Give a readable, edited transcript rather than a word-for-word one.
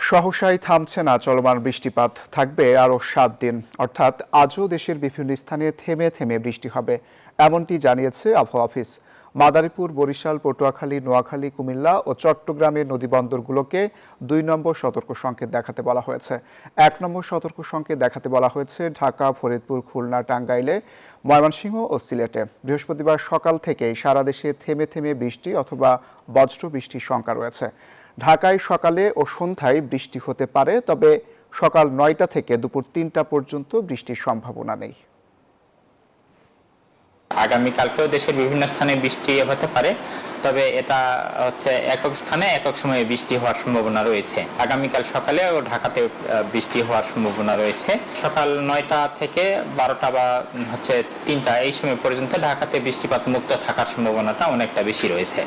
সহসাই থামছে না চলমান বৃষ্টিপাত থাকবে আরও ৭ দিন অর্থাৎ আজও দেশের বিভিন্ন স্থানে থেমে থেমে বৃষ্টি হবে এমনটি জানিয়েছে আবহাওয়া অফিস। মাদারীপুর, বরিশাল, পটুয়াখালী, নোয়াখালী, কুমিল্লা ও চট্টগ্রামের নদীবন্দরগুলোকে ২ নম্বর সতর্ক সংকেত দেখাতে বলা হয়েছে। ১ নম্বর সতর্ক সংকেত দেখাতে বলা হয়েছে ঢাকা, ফরিদপুর, খুলনা, টাঙ্গাইলে, ময়মনসিংহ ও সিলেটে। বৃহস্পতিবার সকাল থেকেই সারা দেশে থেমে থেমে বৃষ্টি অথবা বজ্র বৃষ্টির শঙ্কা রয়েছে। ঢাকায় সকালে ও সন্ধ্যায় বৃষ্টি হতে পারে, তবে সকাল ৯টা থেকে দুপুর ৩টা পর্যন্ত বৃষ্টির সম্ভাবনা নেই। আগামীকালকেও দেশের বিভিন্ন স্থানে বৃষ্টি হতে পারে, তবে এটা হচ্ছে একক স্থানে একক সময়ে বৃষ্টি হওয়ার সম্ভাবনা রয়েছে। আগামীকাল সকালে ও ঢাকাতে বৃষ্টি হওয়ার সম্ভাবনা রয়েছে। সকাল ৯টা থেকে ১২টা বা ৩টা এই সময় পর্যন্ত ঢাকাতে বৃষ্টিপাত মুক্ত থাকার সম্ভাবনাটা অনেকটা বেশি রয়েছে।